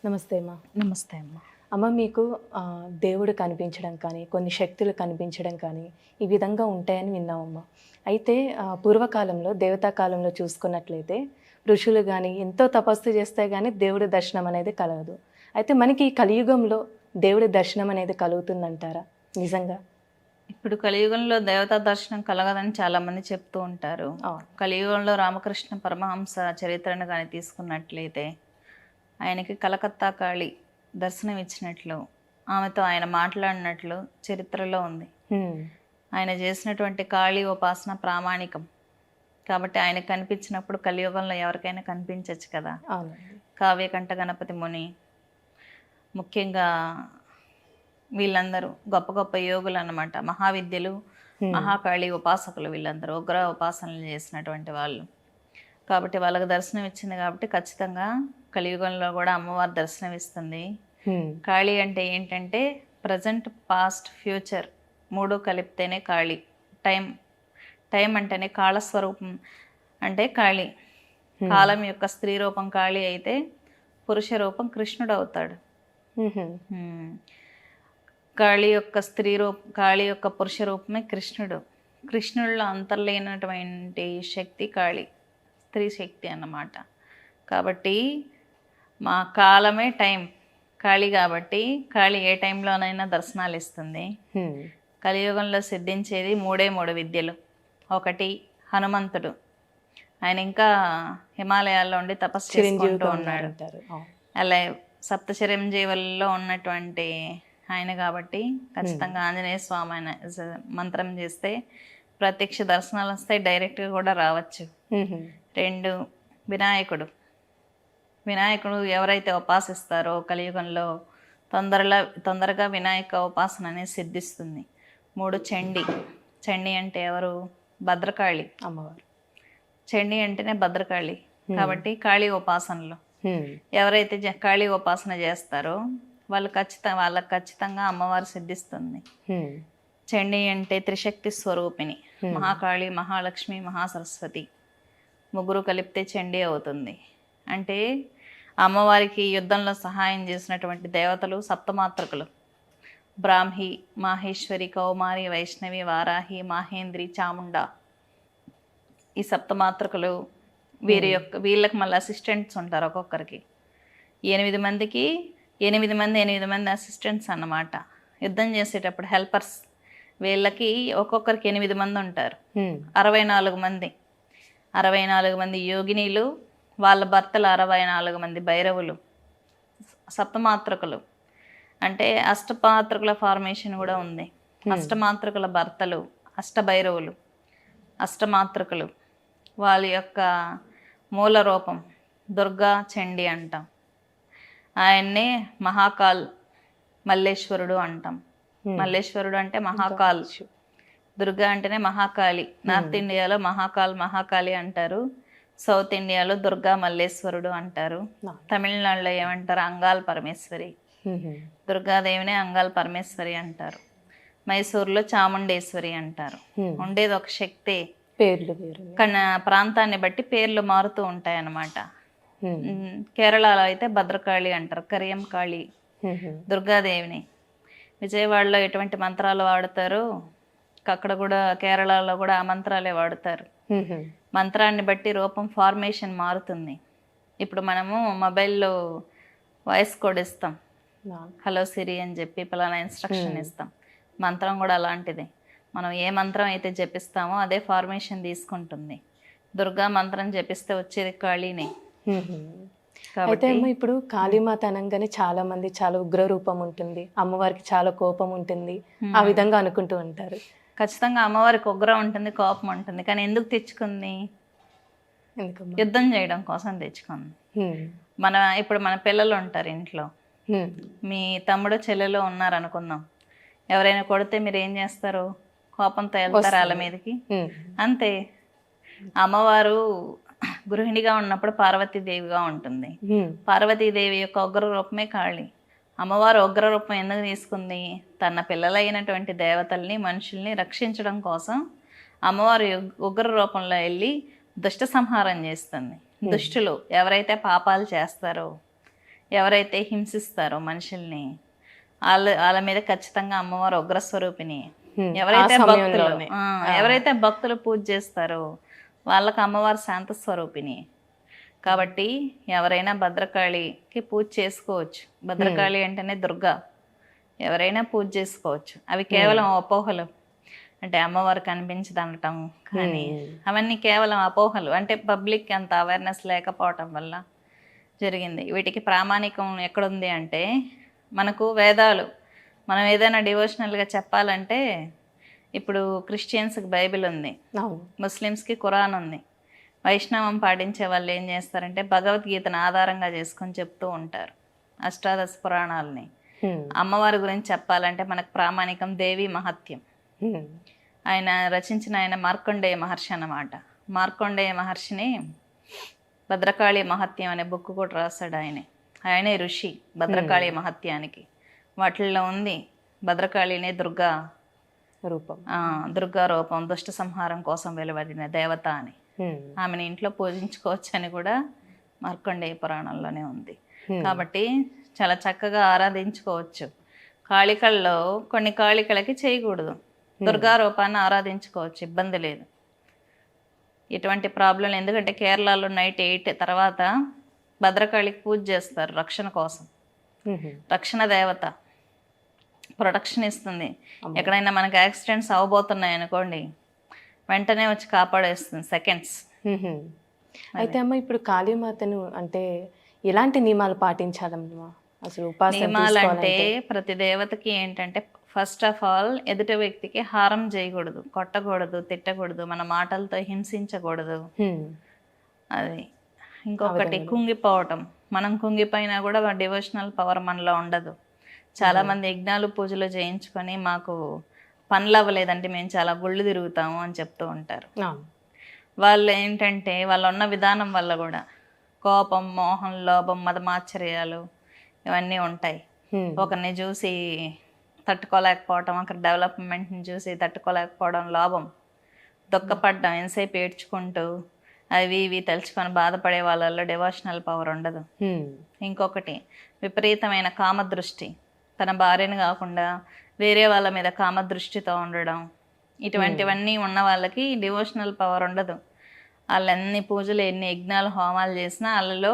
నమస్తే అమ్మ. నమస్తే అమ్మ. అమ్మ మీకు దేవుడు కనిపించడం కానీ, కొన్ని శక్తులు కనిపించడం కానీ, ఈ విధంగా ఉంటాయని విన్నామమ్మ. అయితే పూర్వకాలంలో దేవతా కాలంలో చూసుకున్నట్లయితే ఋషులు గానీ ఎంతో తపస్సు చేస్తే గానీ దేవుడి దర్శనం అనేది కలగదు. అయితే మనకి ఈ కలియుగంలో దేవుడి దర్శనం అనేది కలుగుతుందంటారా నిజంగా? ఇప్పుడు కలియుగంలో దేవతా దర్శనం కలగదని చాలామంది చెప్తూ ఉంటారు. కలియుగంలో రామకృష్ణ పరమహంస చరిత్రను కానీ తీసుకున్నట్లయితే ఆయనకి కలకత్తా కాళి దర్శనం ఇచ్చినట్లు, ఆమెతో ఆయన మాట్లాడినట్లు చరిత్రలో ఉంది. ఆయన చేసినటువంటి కాళీ ఉపాసన ప్రామాణికం కాబట్టి ఆయనకు కనిపించినప్పుడు కలియుగంలో ఎవరికైనా కనిపించవచ్చు కదా. కావ్యకంఠ గణపతి ముని, ముఖ్యంగా వీళ్ళందరూ గొప్ప గొప్ప యోగులు అన్నమాట. మహావిద్యలు, మహాకాళి ఉపాసకులు, వీళ్ళందరూ ఉగ్ర ఉపాసనలు చేసినటువంటి వాళ్ళు కాబట్టి వాళ్ళకి దర్శనం ఇచ్చింది. కాబట్టి ఖచ్చితంగా కలియుగంలో కూడా అమ్మవారు దర్శనం ఇస్తుంది. కాళీ అంటే ఏంటంటే ప్రజెంట్, పాస్ట్, ఫ్యూచర్ మూడు కలిపితేనే కాళీ. టైం అంటేనే కాళస్వరూపం అంటే కాళీ. కాలం యొక్క స్త్రీ రూపం కాళీ అయితే పురుష రూపం కృష్ణుడు అవుతాడు. కాళీ యొక్క పురుష రూపమే కృష్ణుడు. కృష్ణుడిలో అంతర్లేనటువంటి శక్తి కాళీ, స్త్రీ శక్తి అన్నమాట. కాబట్టి మా కాలమే టైం కాళీ కాబట్టి కాళీ ఏ టైంలోనైనా దర్శనాలు ఇస్తుంది. కలియుగంలో సిద్ధించేది మూడు విద్యలు. ఒకటి హనుమంతుడు, ఆయన ఇంకా హిమాలయాల్లో ఉండి తపస్సు చేసుకుంటూ ఉన్నాడు. అలా సప్త చిరంజీవుల్లో ఉన్నటువంటి ఆయన కాబట్టి ఖచ్చితంగా ఆంజనేయ స్వామి ఆయన మంత్రం చేస్తే ప్రత్యక్ష దర్శనాలు వస్తాయి, డైరెక్ట్గా కూడా రావచ్చు. 2 వినాయకుడు ఎవరైతే ఉపాసిస్తారో కలియుగంలో తొందరగా వినాయక ఉపాసన అనేది సిద్ధిస్తుంది. 3 చండి అంటే ఎవరు? భద్రకాళి అమ్మవారు. చండి అంటేనే భద్రకాళి కాబట్టి కాళీ ఉపాసనలో ఎవరైతే కాళీ ఉపాసన చేస్తారో వాళ్ళకి ఖచ్చితంగా అమ్మవారు సిద్ధిస్తుంది. చండి అంటే త్రిశక్తి స్వరూపిణి, మహాకాళి, మహాలక్ష్మి, మహాసరస్వతి ముగ్గురు కలిపితే చండీ అవుతుంది. అంటే అమ్మవారికి యుద్ధంలో సహాయం చేసినటువంటి దేవతలు సప్తమాతృకులు: బ్రాహ్మి, మాహేశ్వరి, కౌమారి, వైష్ణవి, వారాహి, మాహేంద్రి, చాముండ. ఈ సప్తమాతృకులు వీళ్ళకి మళ్ళీ అసిస్టెంట్స్ ఉంటారు. ఒక్కొక్కరికి 8 మందికి 8 మంది అసిస్టెంట్స్ అన్నమాట. యుద్ధం చేసేటప్పుడు హెల్పర్స్. వీళ్ళకి ఒక్కొక్కరికి 8 మంది ఉంటారు. 64 మంది యోగినీలు, వాళ్ళ భర్తలు 64 మంది భైరవులు. సప్తమాతృకులు అంటే అష్టమాతృకుల ఫార్మేషన్ కూడా ఉంది. అష్టమాతృకుల భర్తలు అష్టభైరవులు, అష్టమాతృకులు. వాళ్ళ యొక్క మూల రూపం దుర్గా చండి అంటాం. ఆయన్నే మహాకాల్ మల్లేశ్వరుడు అంటాం. మల్లేశ్వరుడు అంటే మహాకాల్. దుర్గా అంటేనే మహాకాళి. నార్త్ ఇండియాలో మహాకాళి అంటారు, సౌత్ ఇండియాలో దుర్గా మల్లేశ్వరుడు అంటారు, తమిళనాడులో ఏమంటారు? అంగాల్ పరమేశ్వరి. దుర్గాదేవినే అంగాల్ పరమేశ్వరి అంటారు. మైసూరులో చాముండేశ్వరి అంటారు. ఉండేది ఒక శక్తే, పేర్లు ప్రాంతాన్ని బట్టి పేర్లు మారుతూ ఉంటాయి అన్నమాట. కేరళలో అయితే భద్రకాళి అంటారు, కరియం కాళి దుర్గాదేవిని. విజయవాడలో ఎటువంటి మంత్రాలు వాడతారు, అక్కడ కూడా కేరళలో కూడా ఆ మంత్రాలే వాడతారు. మంత్రాన్ని బట్టి రూపం ఫార్మేషన్ మారుతుంది. ఇప్పుడు మనము మొబైల్లో వాయిస్ కోడ్ ఇస్తాం, హలో సిరి అని చెప్పి పలానా ఇన్స్ట్రక్షన్ ఇస్తాం. మంత్రం కూడా అలాంటిది. మనం ఏ మంత్రం అయితే జపిస్తామో అదే ఫార్మేషన్ తీసుకుంటుంది. దుర్గా మంత్రం జపిస్తే వచ్చేది కాళీనే. అయితే ఇప్పుడు కాళీమాత అనగానే చాలా మంది చాలా ఉగ్ర రూపం ఉంటుంది, అమ్మవారికి చాలా కోపం ఉంటుంది, ఆ విధంగా అనుకుంటూ ఉంటారు. ఖచ్చితంగా అమ్మవారికి ఉగ్రం ఉంటుంది, కోపం ఉంటుంది. కానీ ఎందుకు తెచ్చుకుంది? యుద్ధం చేయడం కోసం తెచ్చుకుంది. ఇప్పుడు మన పిల్లలు ఉంటారు ఇంట్లో, మీ తమ్ముడు చెల్లెలు ఉన్నారు అనుకుందాం. ఎవరైనా కొడితే మీరు ఏం చేస్తారు? కోపంతో వెళ్తారు వాళ్ళ మీదకి. అంతే. అమ్మవారు గృహిణిగా ఉన్నప్పుడు పార్వతీదేవిగా ఉంటుంది. పార్వతీదేవి యొక్క ఉగ్ర రూపమే కాళీ. అమ్మవారు ఉగ్ర రూపం ఎందుకు తీసుకుంది? తన పిల్లలైనటువంటి దేవతల్ని, మనుషుల్ని రక్షించడం కోసం అమ్మవారు ఉగ్ర రూపంలో వెళ్ళి దుష్ట సంహారం చేస్తుంది. దుష్టులు ఎవరైతే పాపాలు చేస్తారో, ఎవరైతే హింసిస్తారో మనుషుల్ని వాళ్ళ మీద ఖచ్చితంగా అమ్మవారు ఉగ్రస్వరూపిణి. ఎవరైతే భక్తులు పూజ చేస్తారో వాళ్ళకి అమ్మవారు శాంత స్వరూపిణి. కాబట్టి ఎవరైనా భద్రకాళికి పూజ చేసుకోవచ్చు. భద్రకాళి అంటేనే దుర్గా, ఎవరైనా పూజ చేసుకోవచ్చు. అవి కేవలం అపోహలు, అంటే అమ్మవారు కనిపించదనటం కానీ అవన్నీ కేవలం అపోహలు. అంటే పబ్లిక్ అంత అవేర్నెస్ లేకపోవటం వల్ల జరిగింది. వీటికి ప్రామాణికం ఎక్కడుంది అంటే మనకు వేదాలు. మనం ఏదైనా డివోషనల్గా చెప్పాలంటే ఇప్పుడు క్రిస్టియన్స్కి బైబిల్ ఉంది, ముస్లిమ్స్కి ఖురాన్ ఉంది. వైష్ణవం పాటించే వాళ్ళు ఏం చేస్తారంటే భగవద్గీతను ఆధారంగా చేసుకొని చెప్తూ ఉంటారు, అష్టాదశ పురాణాలని. అమ్మవారి గురించి చెప్పాలంటే మనకు ప్రామాణికం దేవి మహత్యం. ఆయన రచించిన ఆయన మార్కండేయ మహర్షి అన్నమాట. మార్కండేయ మహర్షిని భద్రకాళి మహత్యం అనే బుక్ కూడా రాశాడు ఆయనే ఋషి భద్రకాళి మహత్యానికి. వాటిల్లో ఉంది భద్రకాళినే దుర్గా రూపం, దుర్గా రూపం, దుష్ట సంహారం కోసం వెలువడిన దేవత అని. ఆమెను ఇంట్లో పూజించుకోవచ్చు అని కూడా మార్కండేయ పురాణంలోనే ఉంది. కాబట్టి చాలా చక్కగా ఆరాధించుకోవచ్చు. కాళికల్లో కొన్ని కాళికలకి చేయకూడదు, దుర్గా రూపాన్ని ఆరాధించుకోవచ్చు, ఇబ్బంది లేదు, ఎటువంటి ప్రాబ్లం. ఎందుకంటే కేరళలో నైట్ 8 తర్వాత భద్రకాళికి పూజ చేస్తారు రక్షణ కోసం. రక్షణ దేవత ప్రొటెక్షన్ ఇస్తుంది. ఎక్కడైనా మనకి యాక్సిడెంట్స్ అవ్వబోతున్నాయి అనుకోండి, వెంటనే వచ్చి కాపాడేస్తుంది సెకండ్స్. అయితే అమ్మ ఇప్పుడు కాళీమాతను అంటే ఎలాంటి నియమాలు పాటించాలమ్మా? అసలు నియమాలు అంటే ప్రతి దేవతకి ఏంటంటే ఫస్ట్ ఆఫ్ ఆల్ ఎదుటి వ్యక్తికి హారం చేయకూడదు, కొట్టకూడదు, తిట్టకూడదు, మన మాటలతో హింసించకూడదు. అది ఇంకొకటి కుంగిపోవటం. మనం కుంగిపోయినా కూడా డివోషనల్ పవర్ మనలో ఉండదు. చాలామంది యజ్ఞాలు పూజలు చేయించుకొని మాకు పనులు అవ్వలేదంటే మేము చాలా గుళ్ళు తిరుగుతాము అని చెప్తూ ఉంటారు. వాళ్ళు ఏంటంటే వాళ్ళు ఉన్న విధానం వల్ల కూడా కోపం, మోహం, లోభం, మదమాశ్చర్యాలు ఇవన్నీ ఉంటాయి. ఒకరిని చూసి తట్టుకోలేకపోవడం, ఒకరి డెవలప్మెంట్ని చూసి తట్టుకోలేకపోవడం, లోభం, దుఃఖపడడం, ఎంతసేపు ఏడ్చుకుంటూ అవి ఇవి తలుచుకొని బాధపడే వాళ్ళల్లో డివోషనల్ పవర్ ఉండదు. ఇంకొకటి విపరీతమైన కామదృష్టి, తన భార్యను కాకుండా వేరే వాళ్ళ మీద కామదృష్టితో ఉండడం, ఇటువంటివన్నీ ఉన్న వాళ్ళకి డివోషనల్ పవర్ ఉండదు. వాళ్ళు ఎన్ని పూజలు, ఎన్ని యజ్ఞాలు, హోమాలు చేసినా వాళ్ళలో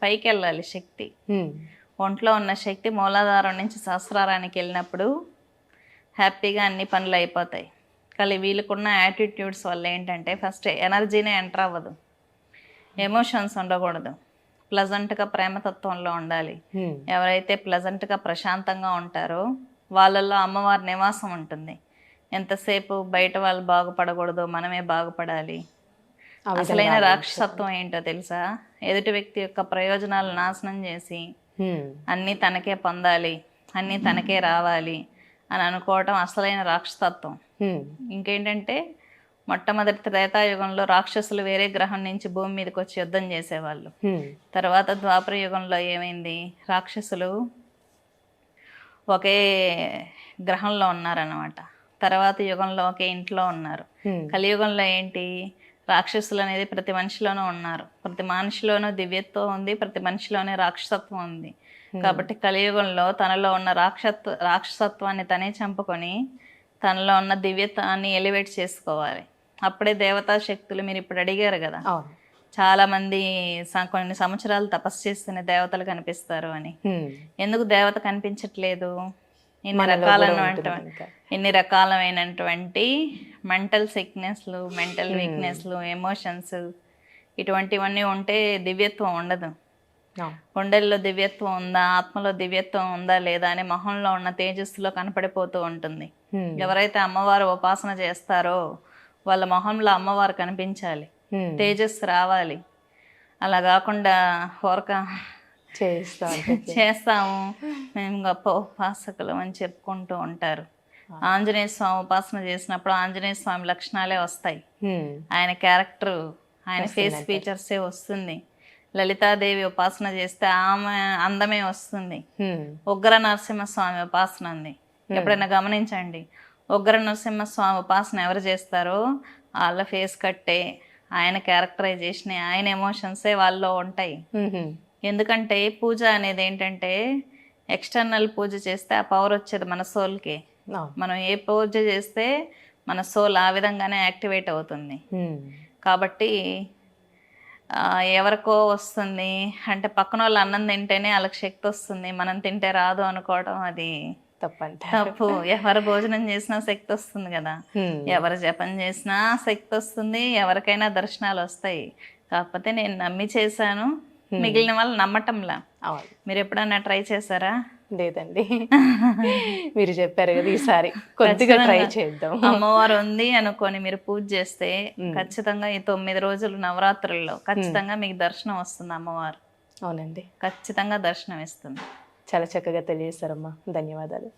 పైకి వెళ్ళాలి శక్తి. ఒంట్లో ఉన్న శక్తి మూలాధారం నుంచి సహస్రారానికి వెళ్ళినప్పుడు హ్యాపీగా అన్ని పనులు అయిపోతాయి. కానీ వీళ్ళకున్న యాటిట్యూడ్స్ వల్ల ఏంటంటే ఫస్ట్ ఎనర్జీనే ఎంటర్ అవ్వదు, ఎమోషన్స్ ఉండకూడదు, ప్లజెంట్గా ప్రేమతత్వంలో ఉండాలి. ఎవరైతే ప్లజెంట్గా ప్రశాంతంగా ఉంటారో వాళ్ళల్లో అమ్మవారి నివాసం ఉంటుంది. ఎంతసేపు బయట వాళ్ళు బాగుపడకూడదు, మనమే బాగుపడాలి. అసలైన రాక్షసత్వం ఏంటో తెలుసా? ఎదుటి వ్యక్తి యొక్క ప్రయోజనాలు నాశనం చేసి అన్నీ తనకే పొందాలి, అన్నీ తనకే రావాలి అని అనుకోవటం అసలైన రాక్షసత్వం. ఇంకేంటంటే మొట్టమొదటి త్రేతాయుగంలో రాక్షసులు వేరే గ్రహం నుంచి భూమి మీదకి వచ్చి యుద్ధం చేసేవాళ్ళు. తర్వాత ద్వాపర యుగంలో ఏమైంది, రాక్షసులు ఒకే గ్రహంలో ఉన్నారన్నమాట. తర్వాత యుగంలో ఒకే ఇంట్లో ఉన్నారు. కలియుగంలో ఏంటి, రాక్షసులు అనేది ప్రతి మనిషిలోనూ ఉన్నారు. ప్రతి మనిషిలోనూ దివ్యత్వం ఉంది, ప్రతి మనిషిలోనే రాక్షసత్వం ఉంది. కాబట్టి కలియుగంలో తనలో ఉన్న రాక్షసత్వాన్ని తనే చంపుకొని తనలో ఉన్న దివ్యత్వాన్ని ఎలివేట్ చేసుకోవాలి. అప్పుడే దేవతా శక్తులు, మీరు ఇప్పుడు అడిగారు కదా, చాలా మంది కొన్ని సంవత్సరాలు తపస్సు చేస్తేనే దేవతలు కనిపిస్తారు అని. ఎందుకు దేవత కనిపించట్లేదు? ఇన్ని రకాలమైనటువంటి మెంటల్ సిక్నెస్లు, మెంటల్ వీక్నెస్లు, ఎమోషన్స్ ఇటువంటివన్నీ ఉంటే దివ్యత్వం ఉండదు. గుండెల్లో దివ్యత్వం ఉందా, ఆత్మలో దివ్యత్వం ఉందా లేదా అని మొహంలో ఉన్న తేజస్సులో కనపడిపోతూ ఉంటుంది. ఎవరైతే అమ్మవారు ఉపాసన చేస్తారో వాళ్ళ మొహంలో అమ్మవారు కనిపించాలి, తేజస్సు రావాలి. అలా కాకుండా ఊరక చేస్తాము మేము గొప్ప ఉపాసకులు అని చెప్పుకుంటూ ఉంటారు. ఆంజనేయ స్వామి ఉపాసన చేసినప్పుడు ఆంజనేయ స్వామి లక్షణాలే వస్తాయి, ఆయన క్యారెక్టర్, ఆయన ఫేస్ ఫీచర్సే వస్తుంది. లలితాదేవి ఉపాసన చేస్తే ఆమె అందమే వస్తుంది. ఉగ్ర నరసింహస్వామి ఉపాసన ఉంది, ఎప్పుడైనా గమనించండి. ఉగ్ర నరసింహస్వామి ఉపాసన ఎవరు చేస్తారో వాళ్ళ ఫేస్ కట్టే, ఆయన క్యారెక్టరైజేషన్, ఆయన ఎమోషన్సే వాళ్ళలో ఉంటాయి. ఎందుకంటే పూజ అనేది ఏంటంటే ఎక్స్టర్నల్ పూజ చేస్తే ఆ పవర్ వచ్చేది మన సోల్కి. అవును. మనం ఏ పూజ చేస్తే మన సోల్ ఆ విధంగానే యాక్టివేట్ అవుతుంది. కాబట్టి ఎవరికో వస్తుంది అంటే పక్కన వాళ్ళు అన్నం తింటేనే వాళ్ళకి శక్తి వస్తుంది, మనం తింటే రాదు అనుకోవడం అది తప్పంట. తప్పు. ఎవరు భోజనం చేసినా శక్తి వస్తుంది కదా, ఎవరు జపం చేసినా శక్తి వస్తుంది, ఎవరికైనా దర్శనాలు వస్తాయి. కాకపోతే నేను నమ్మి చేశాను, మిగిలిన వాళ్ళు నమ్మటంలా. అవును. మీరు ఎప్పుడన్నా ట్రై చేశారా? లేదండి. మీరు చెప్పారు కదా, ఈసారి కొద్దిగా ట్రై చేద్దాం. అమ్మవారు ఉంది అనుకొని మీరు పూజ చేస్తే ఖచ్చితంగా ఈ 9 రోజులు నవరాత్రుల్లో ఖచ్చితంగా మీకు దర్శనం వస్తుంది అమ్మవారు. అవునండి. ఖచ్చితంగా దర్శనం ఇస్తుంది. చాలా చక్కగా తెలియజేశారమ్మా. ధన్యవాదాలు.